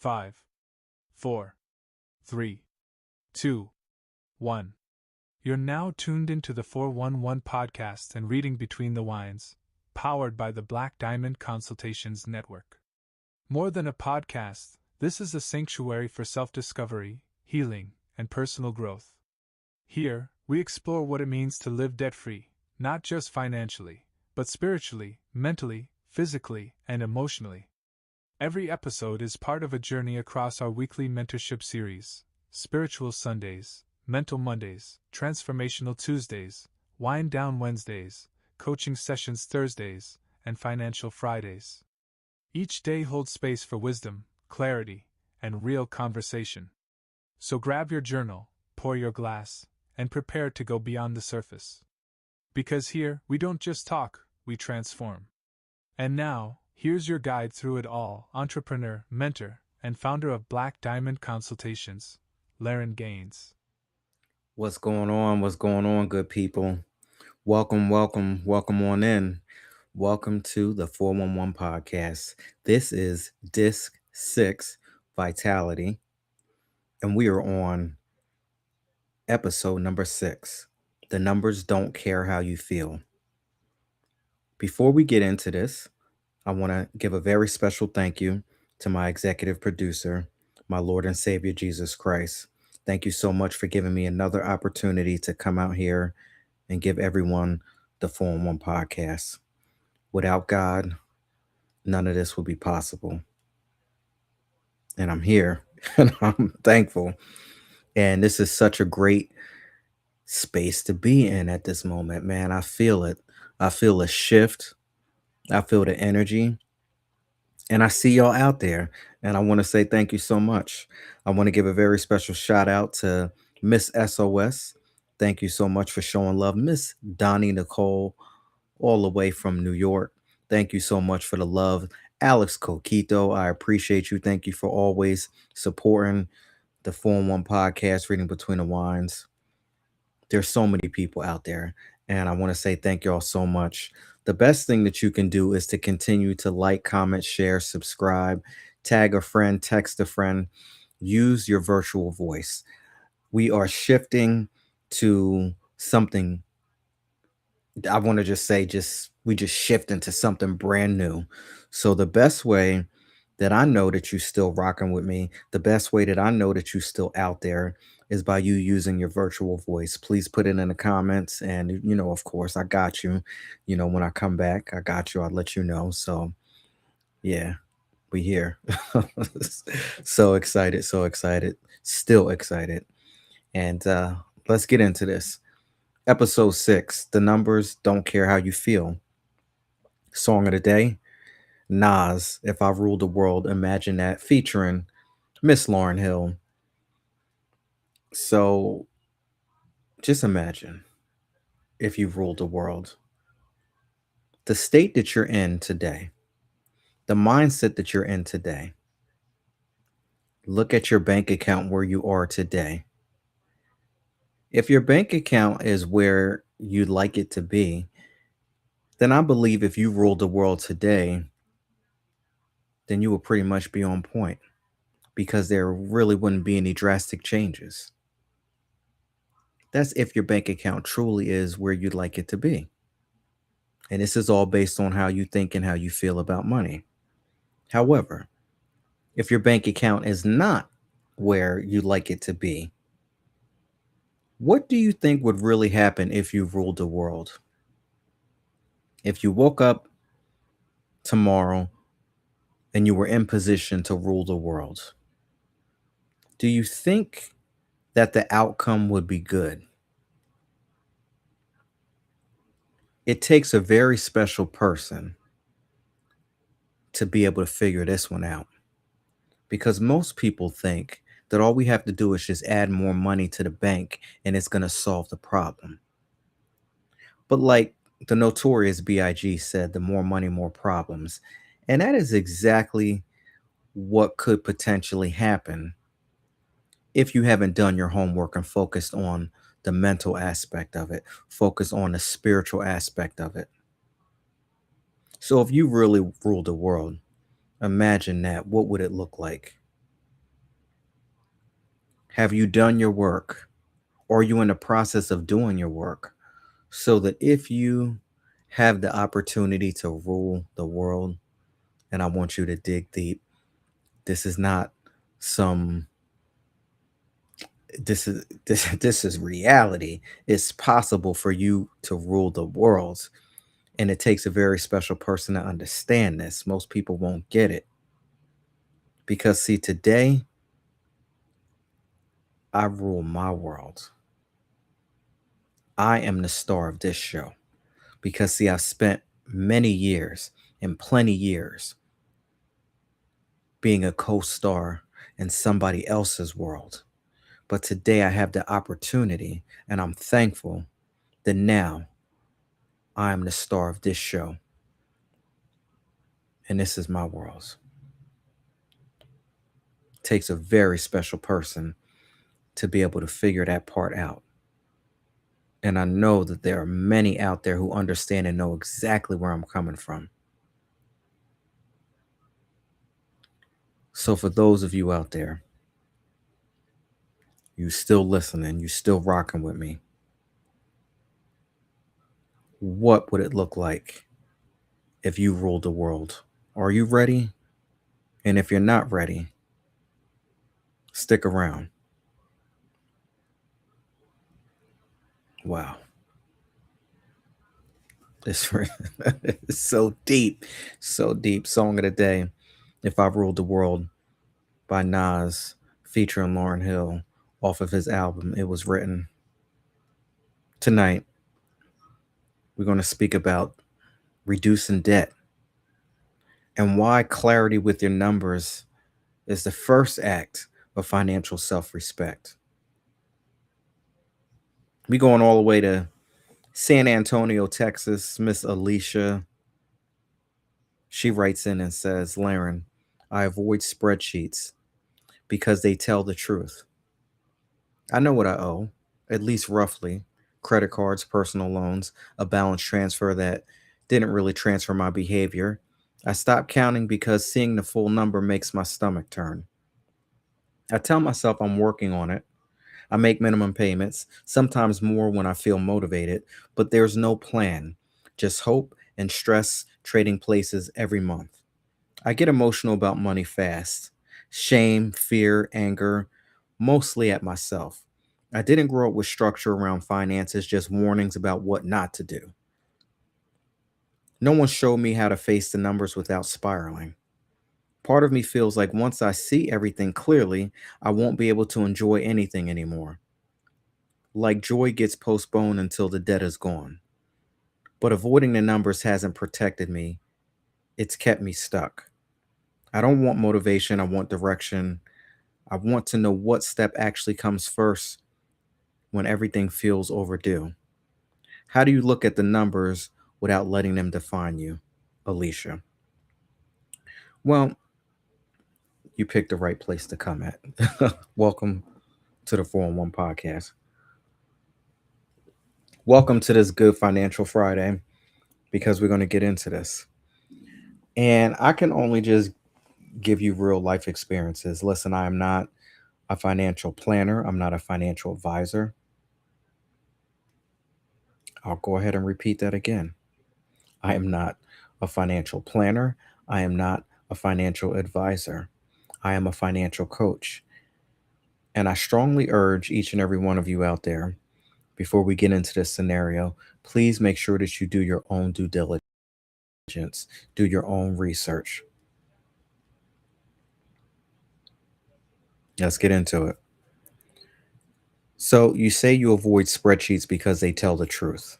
5, 4, 3, 2, 1. You're now tuned into the 411 podcast and reading Between the Wines, powered by the Black Diamond Consultations Network. More than a podcast, this is a sanctuary for self-discovery, healing, and personal growth. Here, we explore what it means to live debt-free, not just financially, but spiritually, mentally, physically, and emotionally. Every episode is part of a journey across our weekly mentorship series: Spiritual Sundays, Mental Mondays, Transformational Tuesdays, Wind Down Wednesdays, Coaching Sessions Thursdays, and Financial Fridays. Each day holds space for wisdom, clarity, and real conversation. So grab your journal, pour your glass, and prepare to go beyond the surface. Because here, we don't just talk, we transform. And now, here's your guide through it all: entrepreneur, mentor, and founder of Black Diamond Consultations, Lauryn Gaines. What's going on? What's going on, good people? Welcome on in. Welcome to the 411 podcast. This is Disc 6, Vitality, and we are on episode number 6. The numbers don't care how you feel. Before we get into this, I want to give a very special thank you to my executive producer, my Lord and Savior Jesus Christ. Thank you so much for giving me another opportunity to come out here and give everyone the 411 podcast. Without God, none of this would be possible. And I'm here and I'm thankful. And this is such a great space to be in at this moment, man. I feel it. I feel a shift. I feel the energy. And I see y'all out there. And I want to say thank you so much. I want to give a very special shout out to Miss SOS. Thank you so much for showing love. Miss Donnie Nicole, all the way from New York. Thank you so much for the love. Alex Coquito, I appreciate you. Thank you for always supporting the 4-1 podcast, Reading Between the Wines. There's so many people out there, and I want to say thank you all so much. The best thing that you can do is to continue to like, comment, share, subscribe, tag a friend, text a friend, use your virtual voice. We are shifting to something. I want to just say, we just shift into something brand new. So the best way that I know that you still rocking with me, the best way that I know that you still out there is by you using your virtual voice. Please put it in the comments. And, of course, I got you. When I come back, I got you. I'll let you know. So, yeah, we here. So excited, still excited. And let's get into this. Episode 6, The Numbers Don't Care How You Feel. Song of the day, Nas, If I Ruled the World, Imagine That, featuring Miss Lauryn Hill. So just imagine if you ruled the world. The state that you're in today, the mindset that you're in today. Look at your bank account where you are today. If your bank account is where you'd like it to be, then I believe if you ruled the world today, then you would pretty much be on point, because there really wouldn't be any drastic changes. That's if your bank account truly is where you'd like it to be. And this is all based on how you think and how you feel about money. However, if your bank account is not where you'd like it to be, what do you think would really happen if you ruled the world? If you woke up tomorrow and you were in position to rule the world, do you think that the outcome would be good? It takes a very special person to be able to figure this one out, because most people think that all we have to do is just add more money to the bank and it's going to solve the problem. But like the notorious BIG said, the more money, more problems. And that is exactly what could potentially happen if you haven't done your homework and focused on the mental aspect of it, focused on the spiritual aspect of it. So if you really ruled the world, imagine that. What would it look like? Have you done your work? Or are you in the process of doing your work? So that if you have the opportunity to rule the world, and I want you to dig deep, this is not some this is reality. It's possible for you to rule the world, and it takes a very special person to understand this. Most people won't get it because see, today I rule my world. I am the star of this show because see, I've spent many years and plenty years being a co-star in somebody else's world. But today I have the opportunity, and I'm thankful that now I am the star of this show, and this is my world. It takes a very special person to be able to figure that part out. And I know that there are many out there who understand and know exactly where I'm coming from. So, for those of you out there, you still listening, you still rocking with me, what would it look like if you ruled the world? Are you ready? And if you're not ready, stick around. Wow. It's, it's so deep. So deep. Song of the day. If I Ruled the World by Nas featuring Lauryn Hill off of his album It Was Written. Tonight, we're going to speak about reducing debt and why clarity with your numbers is the first act of financial self respect. We going all the way to San Antonio, Texas. Miss Alicia, she writes in and says, Lauryn, I avoid spreadsheets because they tell the truth. I know what I owe, at least roughly: credit cards, personal loans, a balance transfer that didn't really transfer my behavior. I stopped counting because seeing the full number makes my stomach turn. I tell myself I'm working on it. I make minimum payments, sometimes more when I feel motivated, but there's no plan, just hope and stress trading places every month. I get emotional about money fast. Shame, fear, anger, mostly at myself. I didn't grow up with structure around finances, just warnings about what not to do. No one showed me how to face the numbers without spiraling. Part of me feels like once I see everything clearly, I won't be able to enjoy anything anymore. Like joy gets postponed until the debt is gone. But avoiding the numbers hasn't protected me, it's kept me stuck. I don't want motivation, I want direction. I want to know what step actually comes first when everything feels overdue. How do you look at the numbers without letting them define you, Alicia? Well, you picked the right place to come at. Welcome to the 411 podcast. Welcome to this Good Financial Friday because we're going to get into this. And I can only just give you real life experiences. Listen, I am not a financial planner, I'm not a financial advisor. I'll go ahead and repeat that again. I am not a financial planner. I am not a financial advisor. I am a financial coach. And I strongly urge each and every one of you out there, before we get into this scenario, please make sure that you do your own due diligence, do your own research. Let's get into it. So, you say you avoid spreadsheets because they tell the truth.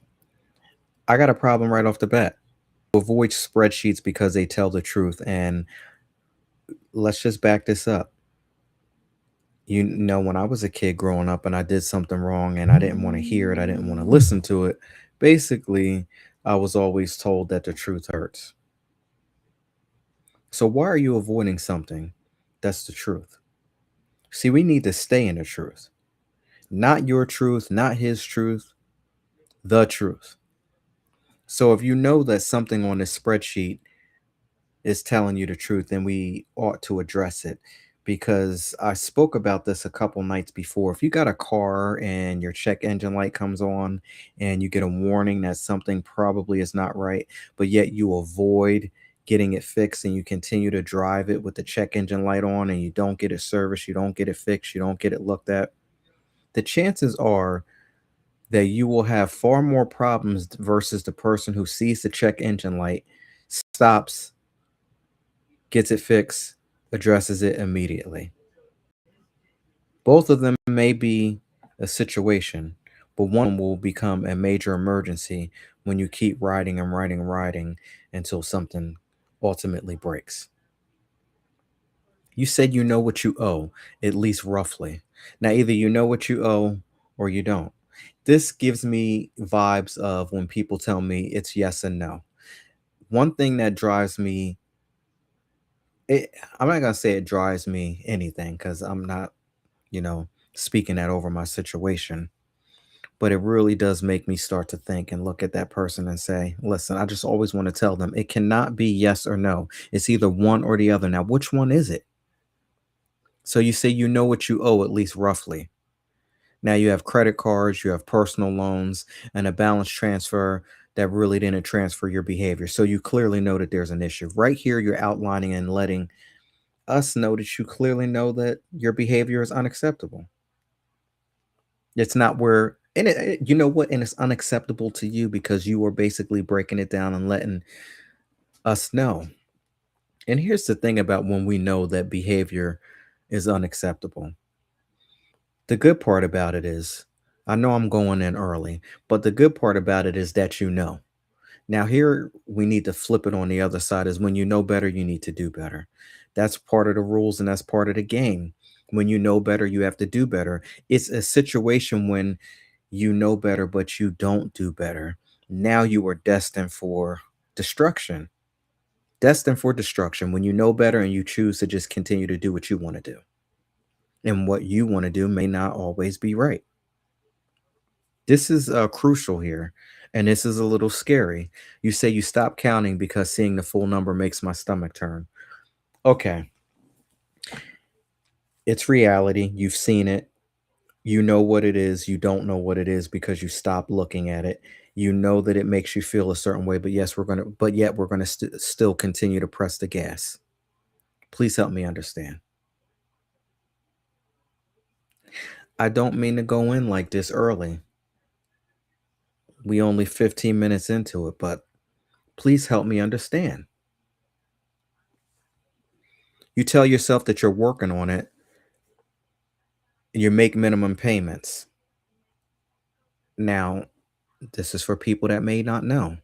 I got a problem right off the bat. Avoid spreadsheets because they tell the truth. And let's just back this up. You know, when I was a kid growing up and I did something wrong and I didn't want to hear it, I didn't want to listen to it. Basically, I was always told that the truth hurts. So, why are you avoiding something that's the truth? See, we need to stay in the truth, not your truth, not his truth, the truth. So, if you know that something on this spreadsheet is telling you the truth, then we ought to address it. because I spoke about this a couple nights before. If you got a car and your check engine light comes on and you get a warning that something probably is not right, but yet you avoid getting it fixed and you continue to drive it with the check engine light on and you don't get it serviced, you don't get it fixed, you don't get it looked at, the chances are that you will have far more problems versus the person who sees the check engine light, stops, gets it fixed, addresses it immediately. Both of them may be a situation, but one will become a major emergency when you keep riding and riding and riding until something ultimately breaks. You said you know what you owe, at least roughly. Now, either you know what you owe or you don't. This gives me vibes of when people tell me it's yes and no. One thing that drives me, I'm not going to say it drives me anything because I'm not, you know, speaking that over my situation. But it really does make me start to think and look at that person and say, listen, I just always want to tell them it cannot be yes or no. It's either one or the other. Now, which one is it? So you say you know what you owe, at least roughly. Now you have credit cards, you have personal loans, and a balance transfer that really didn't transfer your behavior. So you clearly know that there's an issue. Right here, you're outlining and letting us know that you clearly know that your behavior is unacceptable. It's not where, and you know what, and it's unacceptable to you because you are basically breaking it down and letting us know. And here's the thing about when we know that behavior is unacceptable. The good part about it is, I know I'm going in early, but the good part about it is that you know. Now, here we need to flip it on the other side is when you know better, you need to do better. That's part of the rules and that's part of the game. When you know better, you have to do better. It's a situation when you know better, but you don't do better. Now you are destined for destruction. Destined for destruction when you know better and you choose to just continue to do what you want to do. And what you want to do may not always be right. This is crucial here. And this is a little scary. You say you stop counting because seeing the full number makes my stomach turn. Okay, it's reality. You've seen it. You know what it is. You don't know what it is because you stop looking at it. You know that it makes you feel a certain way, but but yet we're gonna still continue to press the gas. Please help me understand. I don't mean to go in like this early. We only 15 minutes into it, but please help me understand. You tell yourself that you're working on it and you make minimum payments. Now, this is for people that may not know.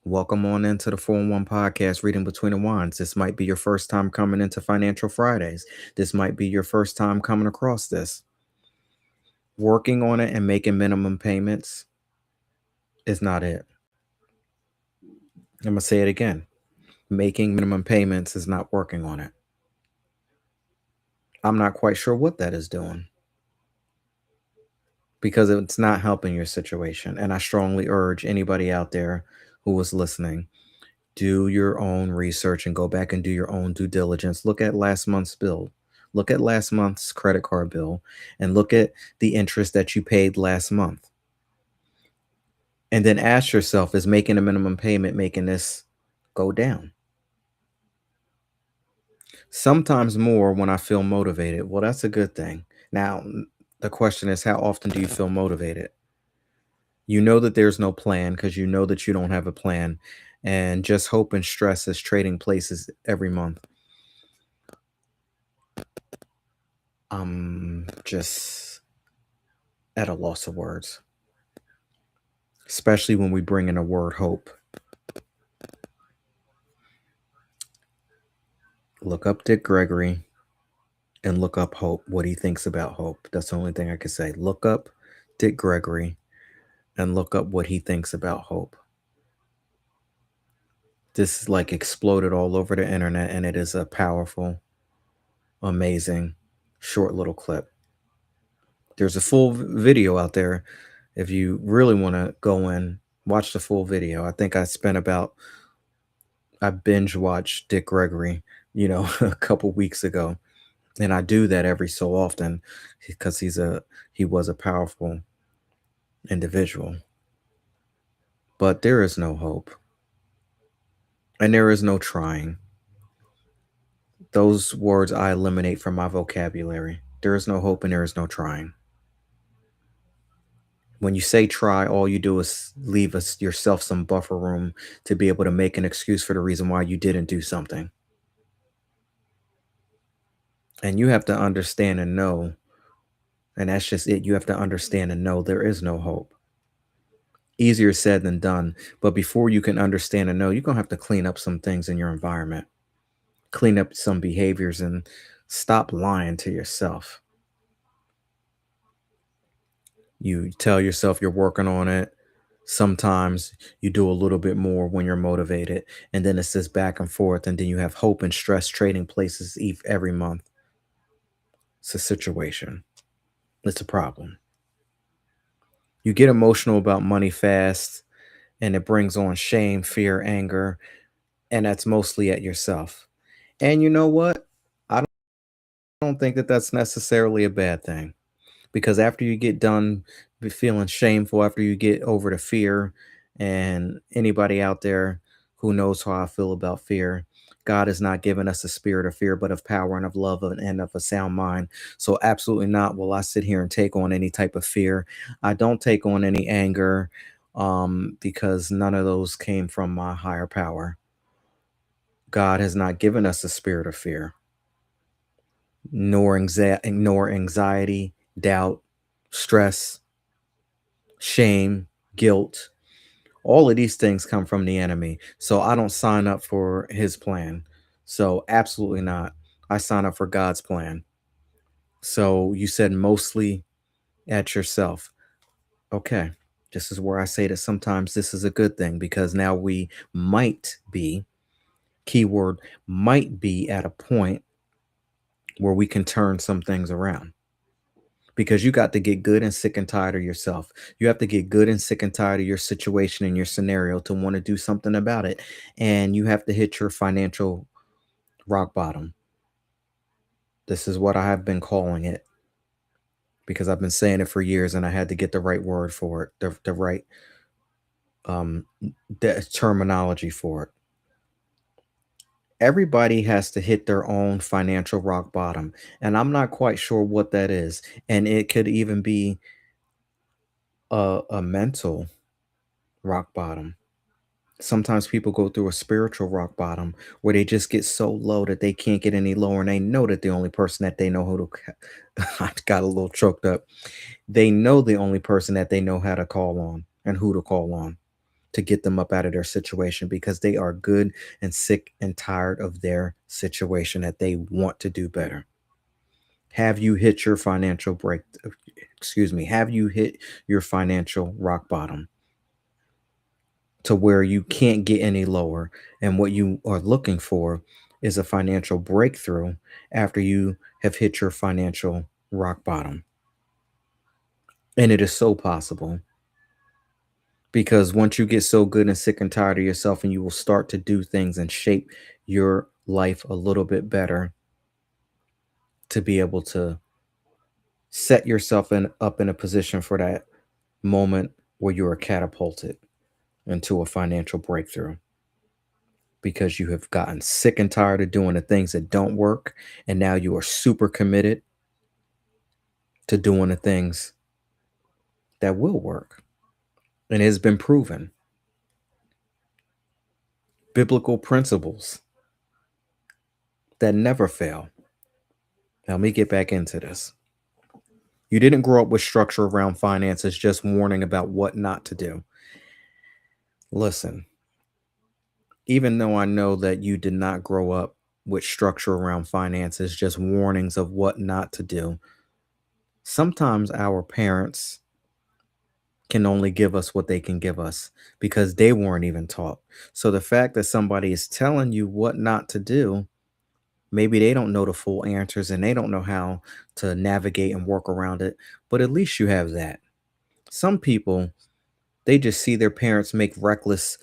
Welcome on into the 411 podcast, Reading Between the Lines. This might be your first time coming into Financial Fridays. This might be your first time coming across this. Working on it and making minimum payments is not it. I'm going to say it again. Making minimum payments is not working on it. I'm not quite sure what that is doing because it's not helping your situation. And I strongly urge anybody out there who was listening, do your own research and go back and do your own due diligence. Look at last month's bill. Look at last month's credit card bill and look at the interest that you paid last month. And then ask yourself, is making a minimum payment making this go down? Sometimes more when I feel motivated. Well, that's a good thing. Now, the question is, how often do you feel motivated? You know that there's no plan because you know that you don't have a plan. And just hope and stress is trading places every month. I'm just at a loss of words, especially when we bring in a word hope. Look up Dick Gregory and look up hope, what he thinks about hope. That's the only thing I can say. Look up Dick Gregory and look up what he thinks about hope. This is like exploded all over the internet, and it is a powerful, amazing, short little clip. There's a full video out there if you really want to go in, watch the full video. I think I binge watched Dick Gregory, a couple weeks ago. And I do that every so often because he was a powerful individual. But there is no hope and there is no trying. Those words I eliminate from my vocabulary. There is no hope and there is no trying. When you say try, all you do is leave us yourself some buffer room to be able to make an excuse for the reason why you didn't do something. And you have to understand and know, and that's just it. You have to understand and know there is no hope. Easier said than done. But before you can understand and know, you're going to have to clean up some things in your environment, clean up some behaviors, and stop lying to yourself. You tell yourself you're working on it. Sometimes you do a little bit more when you're motivated, and then it's this back and forth, and then you have hope and stress trading places every month. It's a situation. It's a problem. You get emotional about money fast, and it brings on shame, fear, anger, and that's mostly at yourself. And you know what? I don't think that that's necessarily a bad thing. Because after you get done feeling shameful, after you get over the fear, and anybody out there who knows how I feel about fear, God has not given us a spirit of fear, but of power and of love and of a sound mind. So, absolutely not will I sit here and take on any type of fear. I don't take on any anger because none of those came from my higher power. God has not given us a spirit of fear, nor anxiety, doubt, stress, shame, guilt. All of these things come from the enemy. So I don't sign up for his plan. So absolutely not. I sign up for God's plan. So you said mostly at yourself. Okay. This is where I say that sometimes this is a good thing because now we might be, keyword, might be at a point where we can turn some things around. Because you got to get good and sick and tired of yourself. You have to get good and sick and tired of your situation and your scenario to want to do something about it. And you have to hit your financial rock bottom. This is what I have been calling it because I've been saying it for years and I had to get the right word for it, the right um, terminology for it. Everybody has to hit their own financial rock bottom. And I'm not quite sure what that is. And it could even be a mental rock bottom. Sometimes people go through a spiritual rock bottom where they just get so low that they can't get any lower and they know that the only person that they know who to I got a little choked up. They know the only person that they know how to call on and who to call on to get them up out of their situation because they are good and sick and tired of their situation that they want to do better. Have you hit your financial break? Excuse me. Have you hit your financial rock bottom? To where you can't get any lower. And what you are looking for is a financial breakthrough after you have hit your financial rock bottom. And it is so possible because once you get so good and sick and tired of yourself, and you will start to do things and shape your life a little bit better to be able to set yourself up in a position for that moment where you are catapulted into a financial breakthrough. Because you have gotten sick and tired of doing the things that don't work. And now you are super committed to doing the things that will work. And it has been proven. Biblical principles that never fail. Now, let me get back into this. You didn't grow up with structure around finances, just warning about what not to do. Listen, even though I know that you did not grow up with structure around finances, just warnings of what not to do, sometimes our parents can only give us what they can give us because they weren't even taught. So the fact that somebody is telling you what not to do, maybe they don't know the full answers and they don't know how to navigate and work around it, but at least you have that. Some people, they just see their parents make reckless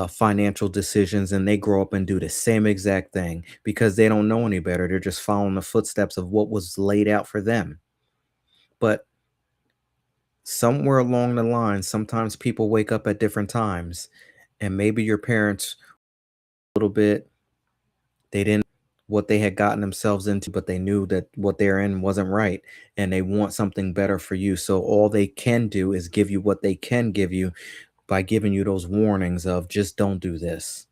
financial decisions, and they grow up and do the same exact thing because they don't know any better. They're just following the footsteps of what was laid out for them. But somewhere along the line, sometimes people wake up at different times, and maybe your parents, a little bit, they didn't what they had gotten themselves into, but they knew that what they're in wasn't right, and they want something better for you. So all they can do is give you what they can give you by giving you those warnings of just don't do this.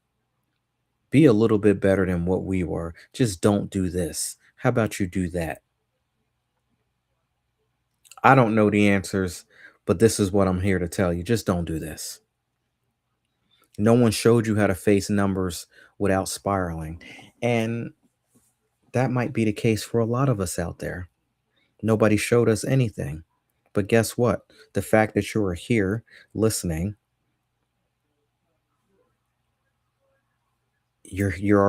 Be a little bit better than what we were. Just don't do this. How about you do that? I don't know the answers, but this is what I'm here to tell you. Just don't do this. No one showed you how to face numbers without spiraling. And that might be the case for a lot of us out there. Nobody showed us anything. But guess what? The fact that you are here listening, you're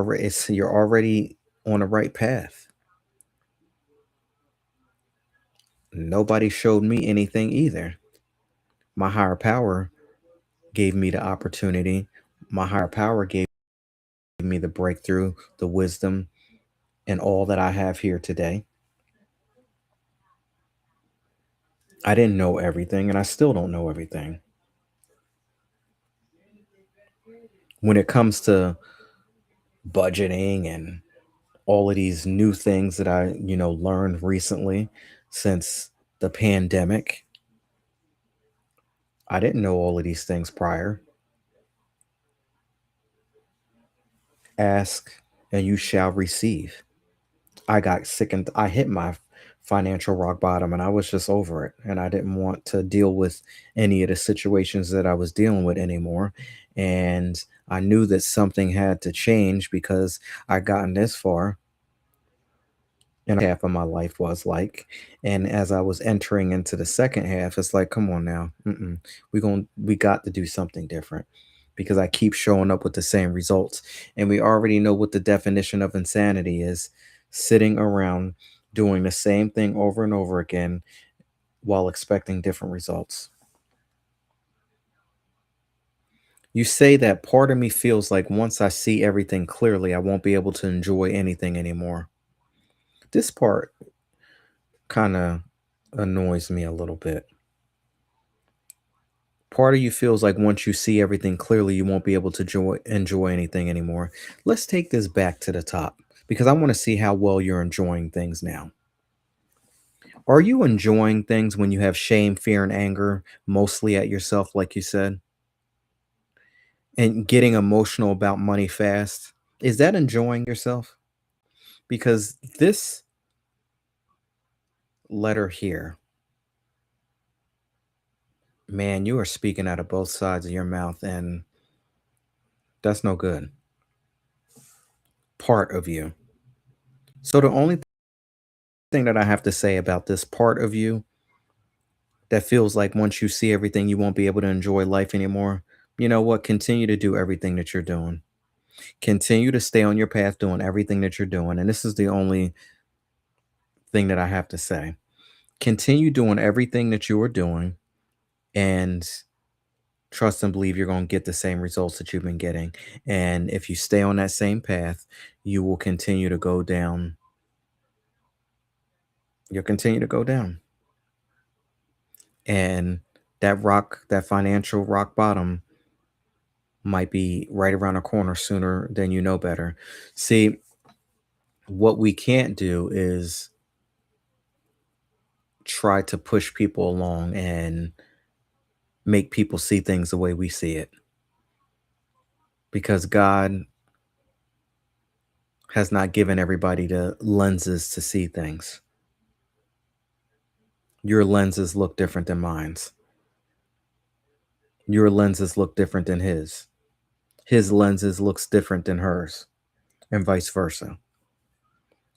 already on the right path. Nobody showed me anything either. My higher power gave me the opportunity. My higher power gave me the breakthrough, the wisdom, and all that I have here today. I didn't know everything, and I still don't know everything. When it comes to budgeting and all of these new things that I learned recently since the pandemic, I didn't know all of these things prior. Ask and you shall receive. I got sick and I hit my financial rock bottom and I was just over it. And I didn't want to deal with any of the situations that I was dealing with anymore. And I knew that something had to change because I gotten this far and half of my life was like. And as I was entering into the second half, it's like, come on now, we got to do something different because I keep showing up with the same results, and we already know what the definition of insanity is: sitting around doing the same thing over and over again while expecting different results. You say that part of me feels like once I see everything clearly, I won't be able to enjoy anything anymore. This part kind of annoys me a little bit. Part of you feels like once you see everything clearly, you won't be able to enjoy anything anymore. Let's take this back to the top because I want to see how well you're enjoying things now. Are you enjoying things when you have shame, fear, and anger, mostly at yourself, like you said, and getting emotional about money fast? Is that enjoying yourself? Because this letter here, man, you are speaking out of both sides of your mouth, and that's no good. Part of you. So the only thing that I have to say about this part of you that feels like once you see everything, you won't be able to enjoy life anymore. You know what? Continue to do everything that you're doing. Continue to stay on your path doing everything that you're doing. And this is the only thing that I have to say. Continue doing everything that you are doing and trust and believe you're going to get the same results that you've been getting. And if you stay on that same path, you will continue to go down. You'll continue to go down. And that financial rock bottom might be right around the corner sooner than you know better. See, what we can't do is try to push people along and make people see things the way we see it because God has not given everybody the lenses to see things. Your lenses look different than mine's. Your lenses look different than his. His lenses looks different than hers, and vice versa.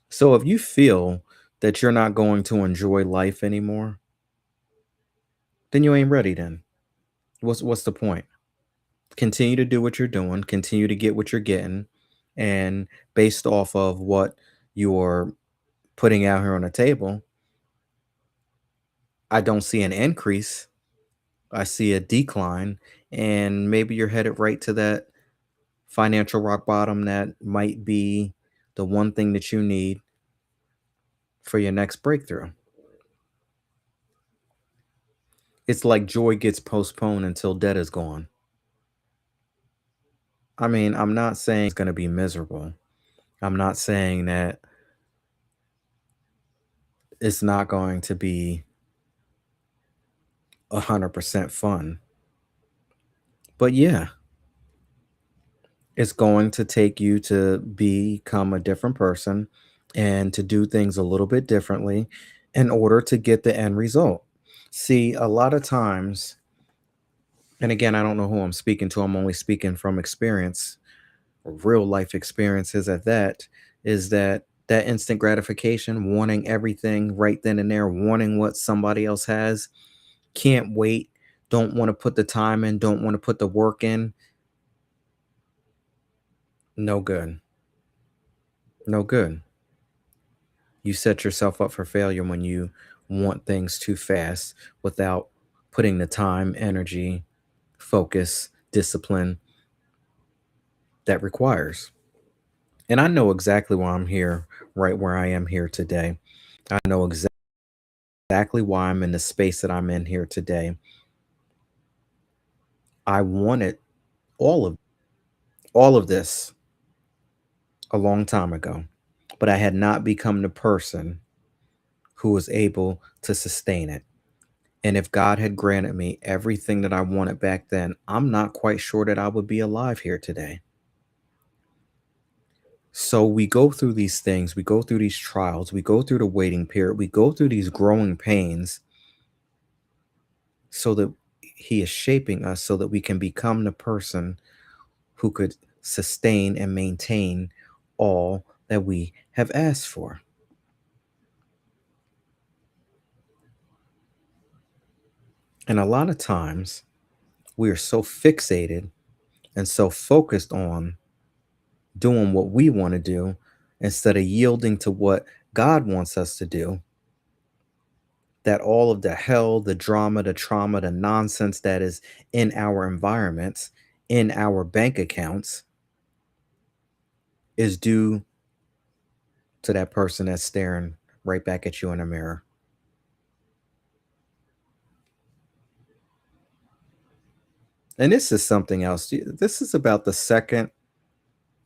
So if you feel that you're not going to enjoy life anymore, then you ain't ready then. What's the point? Continue to do what you're doing, continue to get what you're getting, and based off of what you're putting out here on the table, I don't see an increase. I see a decline, and maybe you're headed right to that financial rock bottom that might be the one thing that you need for your next breakthrough. It's like joy gets postponed until debt is gone. I mean, I'm not saying it's going to be miserable. I'm not saying that it's not going to be 100% fun. But yeah, it's going to take you to become a different person and to do things a little bit differently in order to get the end result. See, a lot of times, and again, I don't know who I'm speaking to, I'm only speaking from experience, real life experiences at that, is that instant gratification, wanting everything right then and there, wanting what somebody else has, can't wait, don't want to put the time in, don't want to put the work in. No good. No good. You set yourself up for failure when you want things too fast without putting the time, energy, focus, discipline that requires. And I know exactly why I'm here, right where I am here today. I know exactly why I'm in the space that I'm in here today. I wanted all of all of this a long time ago, but I had not become the person who was able to sustain it. And if God had granted me everything that I wanted back then, I'm not quite sure that I would be alive here today. So we go through these things, we go through these trials, we go through the waiting period, we go through these growing pains so that He is shaping us so that we can become the person who could sustain and maintain all that we have asked for. And a lot of times we are so fixated and so focused on doing what we want to do instead of yielding to what God wants us to do, that all of the hell, the drama, the trauma, the nonsense that is in our environments, in our bank accounts, is due to that person that's staring right back at you in a mirror. And this is something else. This is about the second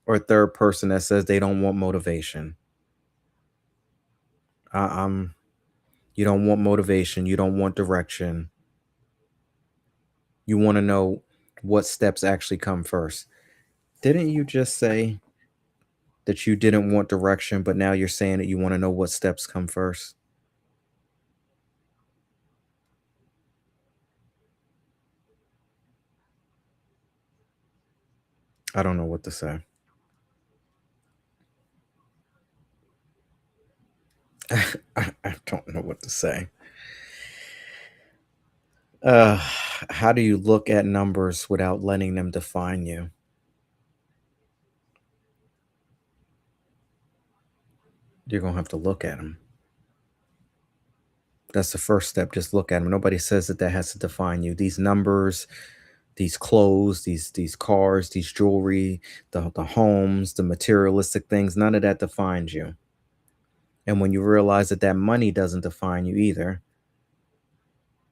or third person that says they don't want motivation. I'm You don't want motivation, you don't want direction. You want to know what steps actually come first. Didn't you just say that you didn't want direction, but now you're saying that you want to know what steps come first? I don't know what to say. I don't know what to say. Uh, how do you look at numbers without letting them define you? You're going to have to look at them. That's the first step. Just look at them. Nobody says that that has to define you. These numbers, these clothes, these cars, these jewelry, the homes, the materialistic things, none of that defines you. And when you realize that that money doesn't define you either,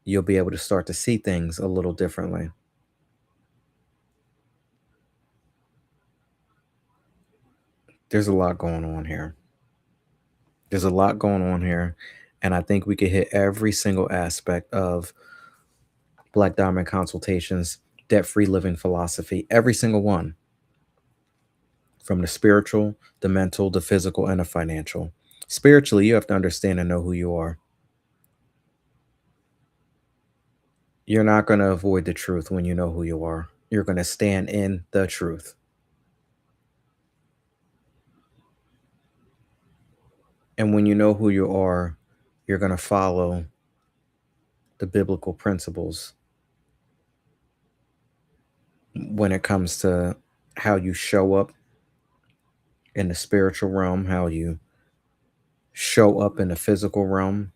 you'll be able to start to see things a little differently. There's a lot going on here. There's a lot going on here. And I think we could hit every single aspect of Black Diamond Consultations, debt free living philosophy, every single one, from the spiritual, the mental, the physical, and the financial. Spiritually, you have to understand and know who you are. You're not going to avoid the truth when you know who you are. You're going to stand in the truth. And when you know who you are, you're going to follow the biblical principles when it comes to how you show up in the spiritual realm, how you show up in the physical realm,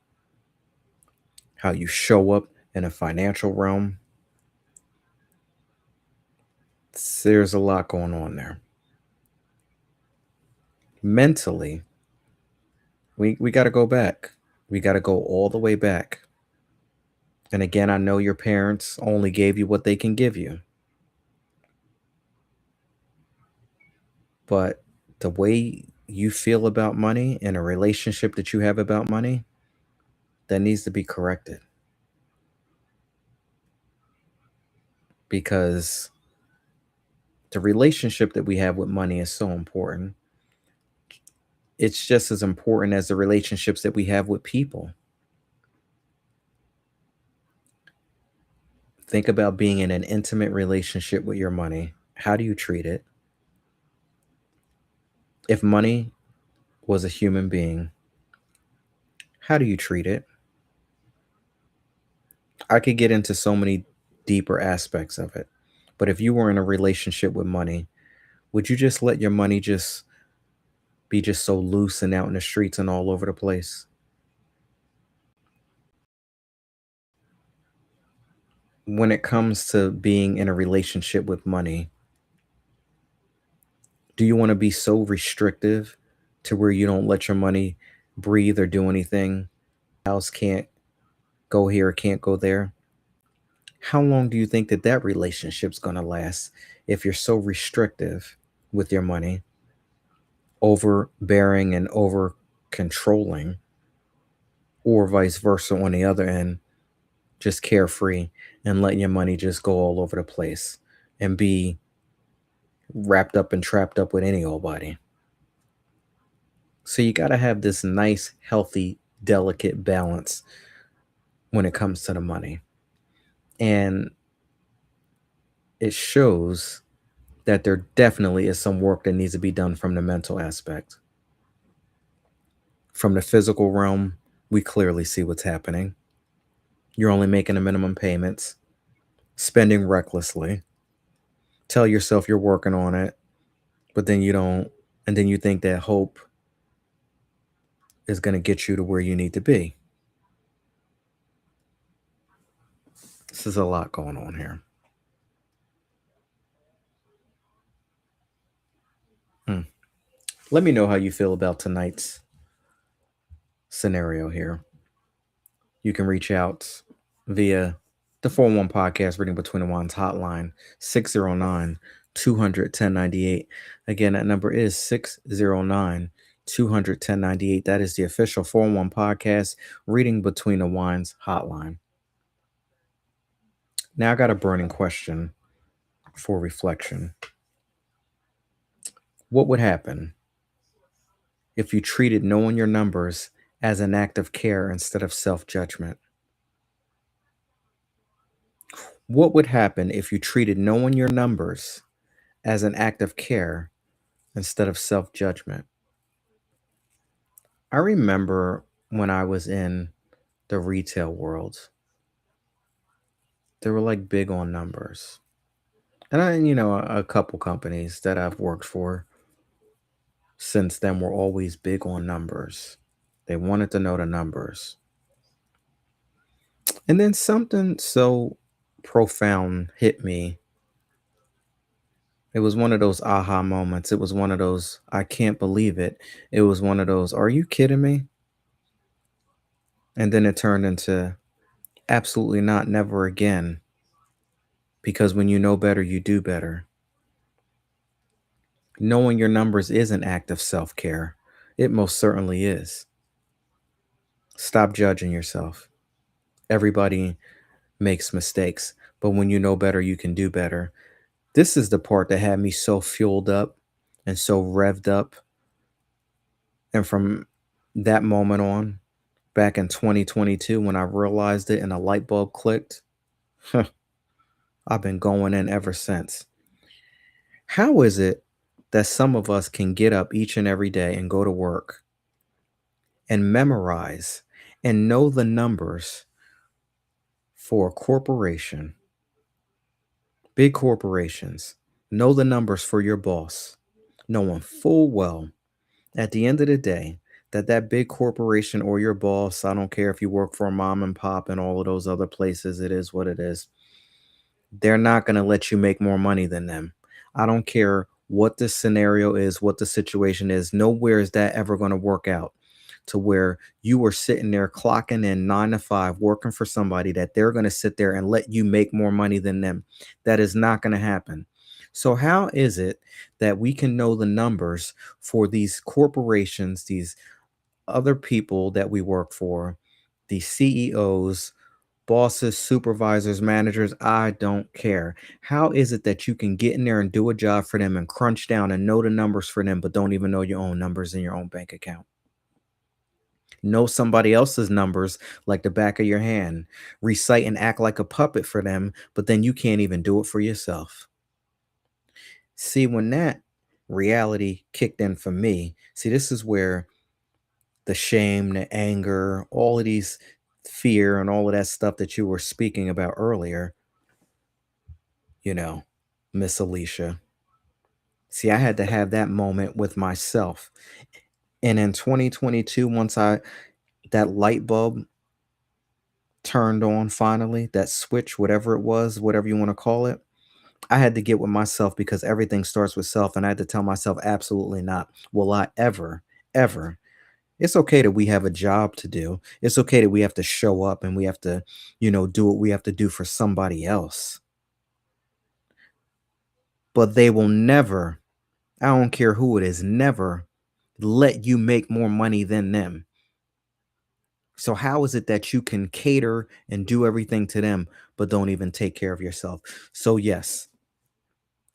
how you show up in a financial realm. There's a lot going on there. Mentally, we got to go back. We got to go all the way back. And again, I know your parents only gave you what they can give you, but the way you feel about money and a relationship that you have about money, that needs to be corrected because the relationship that we have with money is so important. It's just as important as the relationships that we have with people. Think about being in an intimate relationship with your money. How do you treat it? If money was a human being, how do you treat it? I could get into so many deeper aspects of it. But if you were in a relationship with money, would you just let your money just be just so loose and out in the streets and all over the place? When it comes to being in a relationship with money, do you want to be so restrictive to where you don't let your money breathe or do anything? House can't go here, can't go there. How long do you think that that relationship's going to last if you're so restrictive with your money, overbearing and over controlling, or vice versa on the other end, just carefree and letting your money just go all over the place and be wrapped up and trapped up with any old body? So you got to have this nice, healthy, delicate balance when it comes to the money. And it shows that there definitely is some work that needs to be done from the mental aspect. From the physical realm, we clearly see what's happening. You're only making the minimum payments, spending recklessly. Tell yourself you're working on it, but then you don't. And then you think that hope is going to get you to where you need to be. This is a lot going on here. Hmm. Let me know how you feel about tonight's scenario here. You can reach out via the 401 podcast reading between the ones hotline 609 200 1098. Again, that number is 609 200 1098. That is the official 401 podcast reading between the wines hotline. Now I got a burning question for reflection. What would happen if you treated knowing your numbers as an act of care instead of self-judgment? What would happen if you treated knowing your numbers as an act of care instead of self judgment? I remember when I was in the retail world, they were like big on numbers. And a couple companies that I've worked for since then were always big on numbers. They wanted to know the numbers. And then something so profound hit me. It was one of those aha moments. It was one of those, I can't believe it. It was one of those, are you kidding me? And then it turned into absolutely not, never again. Because when you know better, you do better. Knowing your numbers is an act of self care. It most certainly is. Stop judging yourself. Everybody makes mistakes, but when you know better, you can do better. This is the part that had me so fueled up and so revved up. And from that moment on, back in 2022, when I realized it and a light bulb clicked, I've been going in ever since. How is it that some of us can get up each and every day and go to work and memorize and know the numbers for a corporation, big corporations, know the numbers for your boss, knowing full well at the end of the day that that big corporation or your boss, I don't care if you work for a mom and pop and all of those other places, it is what it is. They're not going to let you make more money than them. I don't care what the scenario is, what the situation is. Nowhere is that ever going to work out to where you are sitting there clocking in 9 to 5, working for somebody that they're going to sit there and let you make more money than them. That is not going to happen. So, how is it that we can know the numbers for these corporations, these other people that we work for, the CEOs, bosses, supervisors, managers? I don't care. How is it that you can get in there and do a job for them and crunch down and know the numbers for them, but don't even know your own numbers in your own bank account? Know somebody else's numbers like the back of your hand, recite and act like a puppet for them, but then you can't even do it for yourself. See, when that reality kicked in for me, see, this is where the shame, the anger, all of these fear, and all of that stuff that you were speaking about earlier, you know, Miss Alicia. See, I had to have that moment with myself. And in 2022, once that light bulb turned on finally, that switch, whatever it was, whatever you want to call it, I had to get with myself because everything starts with self. And I had to tell myself, absolutely not. Will I ever? It's okay that we have a job to do. It's okay that we have to show up and we have to, do what we have to do for somebody else. But they will never, I don't care who it is, never let you make more money than them. So how is it that you can cater and do everything to them, but don't even take care of yourself? So yes,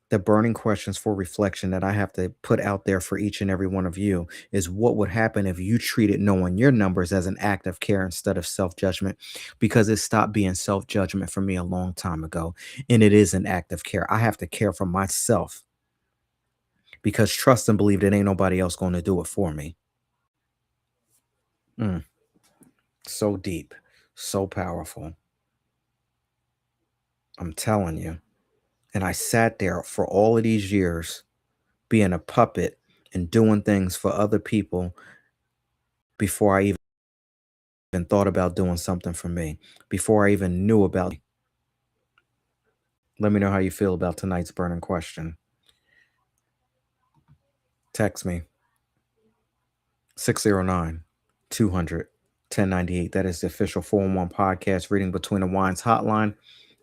the burning questions for reflection that I have to put out there for each and every one of you is, what would happen if you treated knowing your numbers as an act of care instead of self-judgment? Because it stopped being self-judgment for me a long time ago. And it is an act of care. I have to care for myself because trust and believe that ain't nobody else going to do it for me. Mm, so deep, so powerful. I'm telling you. And I sat there for all of these years being a puppet and doing things for other people before I even thought about doing something for me, before I even knew about. Let me know how you feel about tonight's burning question. Text me 609 200 1098. That is the official 411 podcast Reading Between the Wines hotline.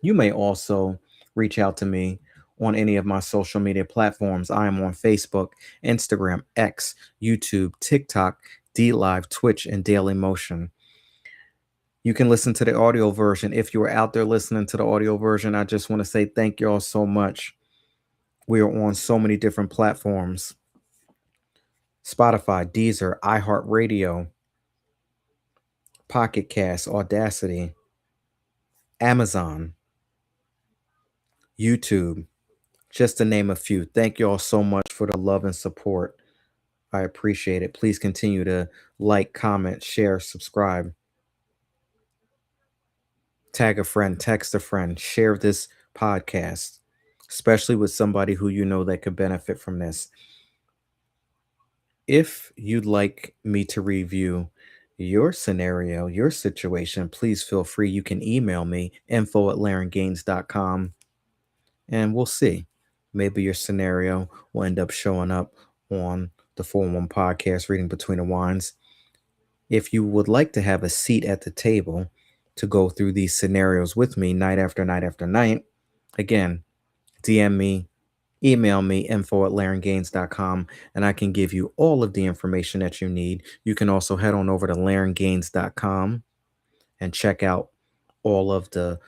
You may also reach out to me on any of my social media platforms. I am on Facebook, Instagram, X, YouTube, TikTok, DLive, Twitch, and Daily Motion. You can listen to the audio version. If you are out there listening to the audio version, I just want to say thank you all so much. We are on so many different platforms: Spotify, Deezer, iHeartRadio, Pocket Cast, Audacity, Amazon, YouTube, just to name a few. Thank you all so much for the love and support. I appreciate it. Please continue to like, comment, share, subscribe, tag a friend, text a friend, share this podcast, especially with somebody who you know that could benefit from this. If you'd like me to review your scenario, your situation, please feel free. You can email me, info@lauryngaines.com, and we'll see. Maybe your scenario will end up showing up on the 411 podcast, Reading Between the Wines. If you would like to have a seat at the table to go through these scenarios with me night after night after night, again, DM me, email me, info@lauryngaines.com, and I can give you all of the information that you need. You can also head on over to lauryngaines.com and check out all of the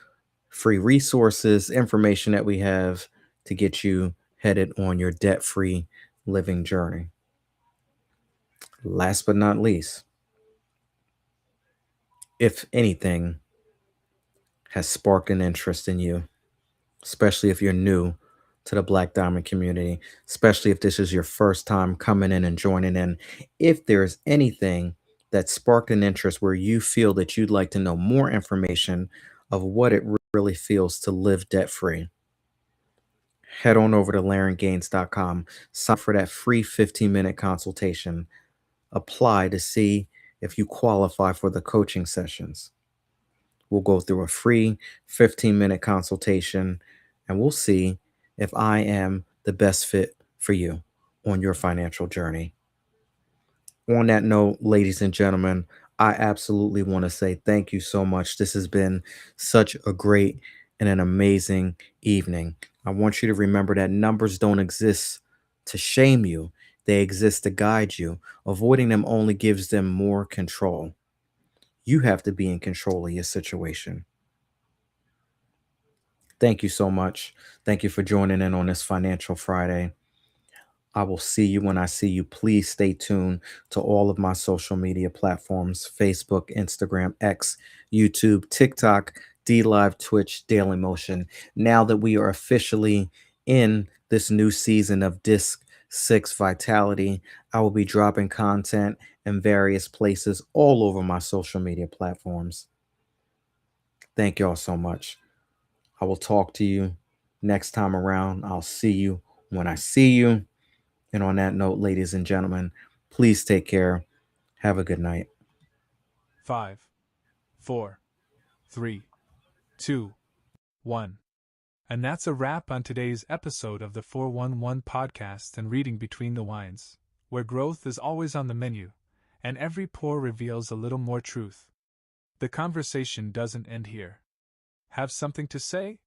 free resources, information that we have to get you headed on your debt-free living journey. Last but not least, if anything has sparked an interest in you, especially if you're new to the Black Diamond community, especially if this is your first time coming in and joining in. If there's anything that sparked an interest where you feel that you'd like to know more information of what it really feels to live debt free, head on over to lauryngaines.com, sign up for that free 15-minute consultation, apply to see if you qualify for the coaching sessions. We'll go through a free 15-minute consultation and we'll see if I am the best fit for you on your financial journey. On that note, ladies and gentlemen, I absolutely want to say thank you so much. This has been such a great and an amazing evening. I want you to remember that numbers don't exist to shame you, they exist to guide you. Avoiding them only gives them more control. You have to be in control of your situation. Thank you so much. Thank you for joining in on this Financial Friday. I will see you when I see you. Please stay tuned to all of my social media platforms: Facebook, Instagram, X, YouTube, TikTok, D Live, Twitch, Daily Motion. Now that we are officially in this new season of Disc 6 Vitality, I will be dropping content in various places all over my social media platforms. Thank y'all so much. I will talk to you next time around. I'll see you when I see you. And on that note, ladies and gentlemen, please take care. Have a good night. 5, 4, 3, 2, 1. And that's a wrap on today's episode of the 411 podcast and Reading Between the Wines, where growth is always on the menu, and every pour reveals a little more truth. The conversation doesn't end here. Have something to say?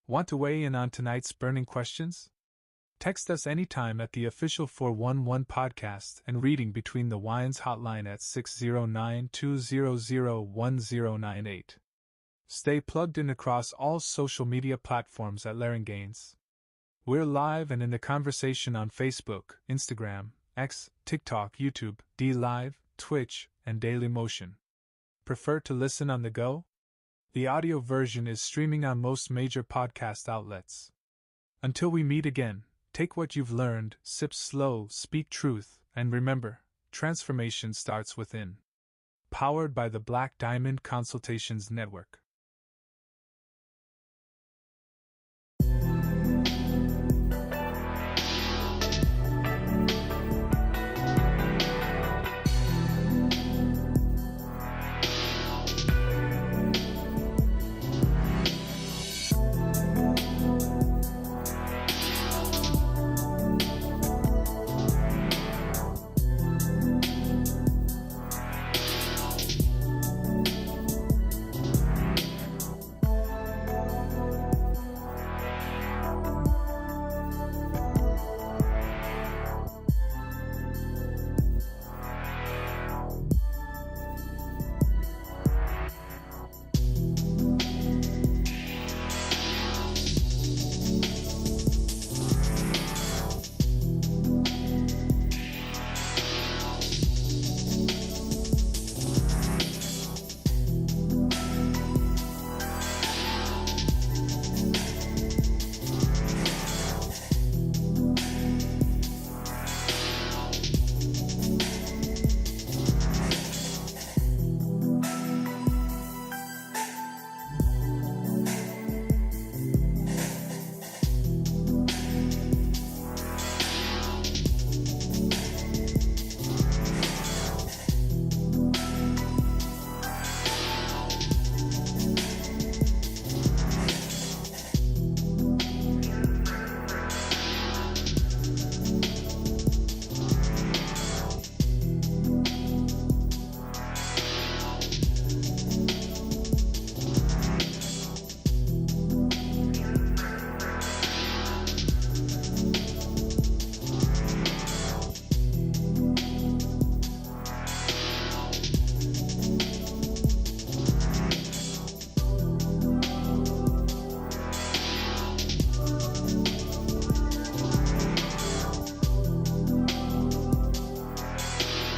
Want to weigh in on tonight's burning questions? Text us anytime at the official 411 podcast and Reading Between the Wines hotline at 609-200-1098. Stay plugged in across all social media platforms at Lauryn Gaines. We're live and in the conversation on Facebook, Instagram, X, TikTok, YouTube, D Live, Twitch, and Daily Motion. Prefer to listen on the go? The audio version is streaming on most major podcast outlets. Until we meet again, take what you've learned, sip slow, speak truth, and remember, transformation starts within. Powered by the Black Diamond Consultations Network.